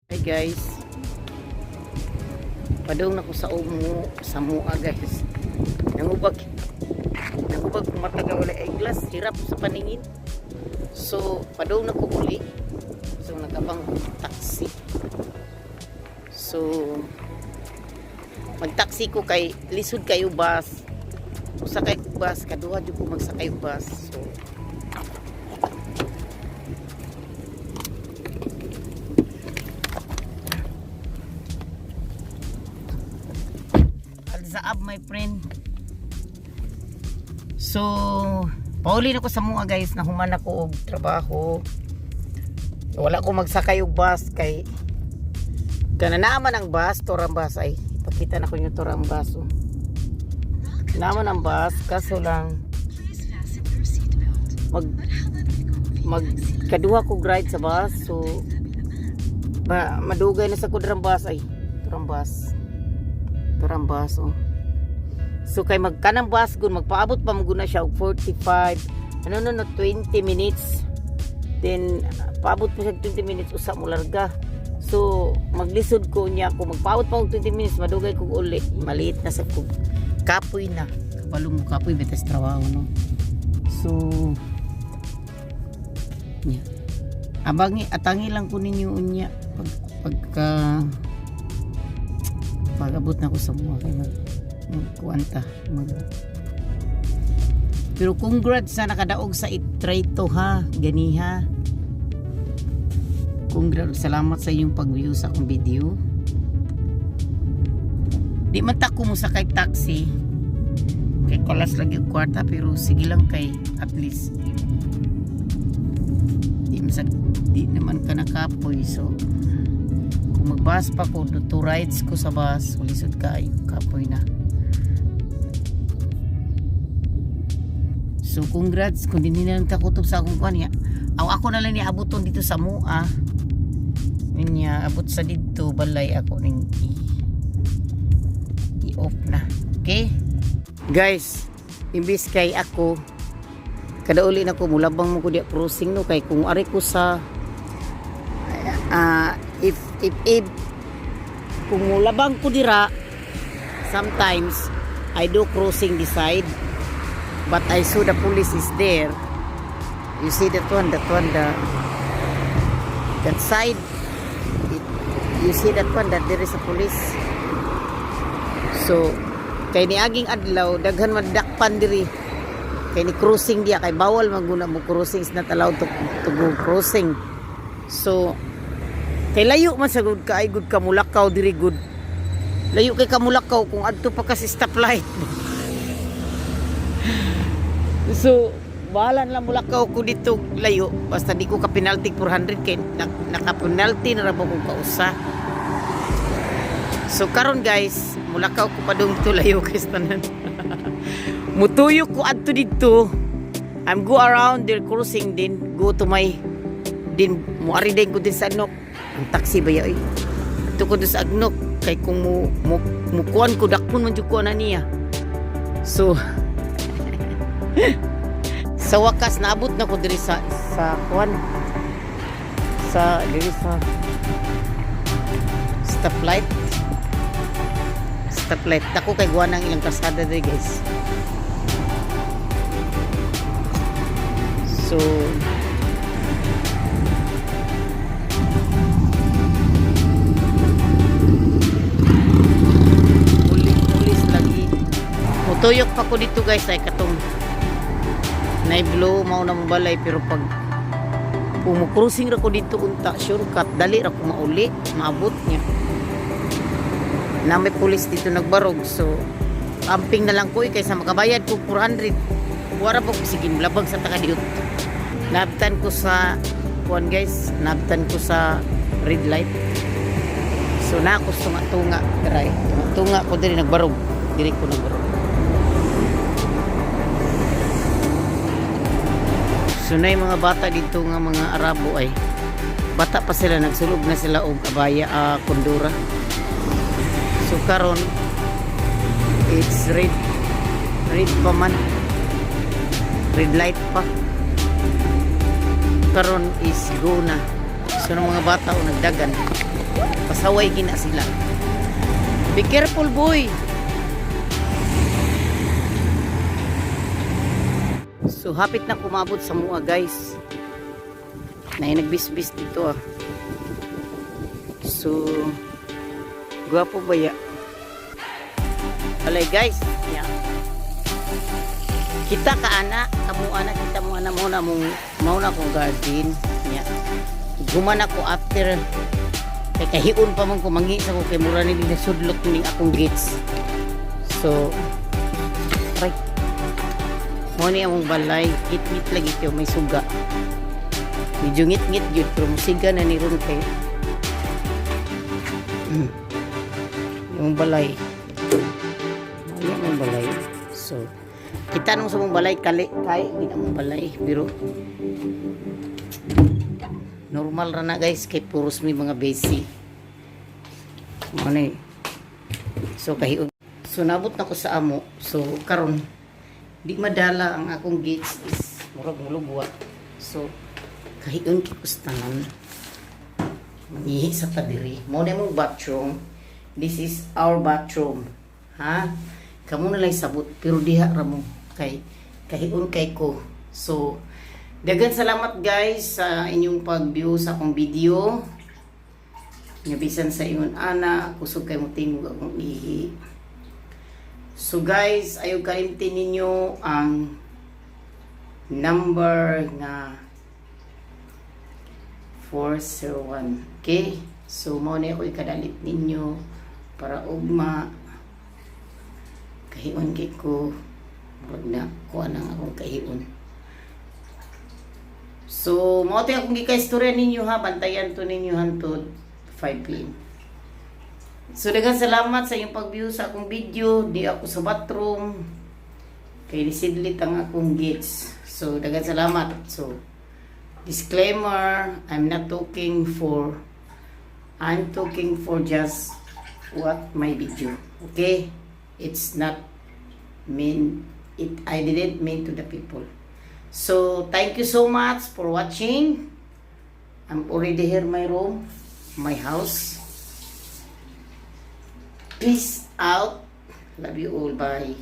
Hi guys, padung na ko sa mua guys. Nangubag kung mataga wala ay glass, hirap sa paningin. So padung na ko uli. So nagabang taxi. So magtaxi ko kay lisod kayo bus. Usakay ko bus, kaduha jud ko magsakay bus. So Zaab my friend. So pauli na ko sa mga guys, nahuman ako og trabaho. Wala ko magsakay og bus kay naman ang bus, torang bus ay ipakita na ko yung torang bus. Oh. Naman ang bus kaso lang mag kaduha ko ride sa bus. So madugay na sa kudrang bus ay torang bus. Oh. So kay magkanang bus gun magpaabot pa maguna siya og 45 20 minutes. Then paabot pa siya 20 minutes usa mo larga. So maglisod ko niya ako magpaabot pa og 20 minutes madugay ko uli. Maliit na sa kog kapoy na. Kabalo mo kapoy betes trabaho no. So yeah. Atangi lang ko ninyo unya pag-abot na ko sa mga kay magkuwanta pero congrats sa nakadaog sa itrayto ha ganiha. Congrats, salamat sa iyong pag-view sa akong video. Di man ta ko mo sa kay taxi kay kolas lagi og kwarta pero sige lang kay at least di naman ka nakapoy. So magbus pa ko, 2 rides ko sa bus, ulisod kayo, kapoy na. So congrats kung hindi na kakutob sa akong kanya. Ako na lang ni abuton dito sa mua. Niya abot sa dito balay ako ning i-off na. Okay? Guys, imbis kay ako kada uli na ko mulabang mo ko di crossing no kay kung ari ko sa if kung mulabang ko dira sometimes I do crossing the side but I saw the police is there. You see that side you see that one that there is a police. So kay ni aging adlaw daghan madakpan diri kay ni crossing dia kay bawal maguna mo crossing, is not allowed to go crossing. So kay layo man sa good ka ay good ka mulakaw diri good. Layo kay ka mulakaw kung adto pa kasi stoplight. So bahala lang mulakaw ko dito layo basta di ko ka penalty 400 kay naka penalty na ra ko kausa. So karon guys mulakaw ko pa dong to layo kay tanan. Mutuyo ko adto dito. I'm go around there crossing din go to my din muari din ko din sa nok ang taxi ba yay ito ko doon sa agnok kay kung mukuan ko dakpon man jud ko na niya. So sa wakas naabot na ko diri sa kuan sa diri sa stoplight ako kay guwan ang ilang kasada diri guys. So tuyok pa ko dito guys ay katong naiblo mao na mabalay pero pag pumukruising ra ko dito unta shortcut dali ra ko mauli maabot niya na may pulis dito nagbarog. So amping na lang ko kaysa makabayad ko 400 wala po sige labag sa takadiot. Nabtan ko sa kuan guys, nabtan ko sa red light. So na ako tunga diri tunga ko diri nagbarog diri ko nagbarog. So na yung mga bata dito nga mga Arabo ay bata pa sila nagsulog na sila og abaya kondura. So karon it's red pa man red light pa karon is go na. So ng mga bata o nagdagan Pasaway gina sila. Be careful, boy. So, hapit na kumabot sa mua, guys. Na nagbisbis dito, ah. So, gwapo ba ya? Alay, guys. Yeah. Kita ka, ana. Kita mo, ana, mauna kong garden. Yeah. Guman ako after. Kay kahiun pa mong kumangi sa ko. Kay mura nili na sudlot ning akong gates. So, right. Mo ni among balay, ngit-ngit lagi ito, may suga. Medyo ngit-ngit yun, pero musiga na ni ron kay yung balay. Ano yung balay? So, kita nung sa mong balay, kay among balay, pero normal ra na guys, kay puros may mga basic. Ano so, so, nabot na ko sa amo. So, karon di madala ang akong gates is murag mulugwa. So kahiyon kikustanan mangihi sa padiri mo na mong bathroom. This is our bathroom, ha, kamo na lang sabot pero diha ra mo kay kahiyon kay ko. So dagan salamat guys sa inyong pag-view sa akong video. Nabisan sa ingon ana kusog kay mo tingog akong ihi. So guys, ayaw kalimtin ninyo ang number nga 401. Okay? So, mo na ako ikadalit ninyo para ugma kahion kay ko. Huwag na kuha nang akong kahion. So, mo tayo akong gika-istorya ninyo ha. Bantayan to ninyo hantod 5 p.m. So, daghang salamat sa iyong pag-view sa akong video. Di ako sa bathroom. Kay nisidlit ang akong gates. So, daghang salamat. So, disclaimer, I'm talking for just what my video. Okay? It's not I didn't mean to the people. So, thank you so much for watching. I'm already here in my room, my house. Peace out. Love you all. Bye.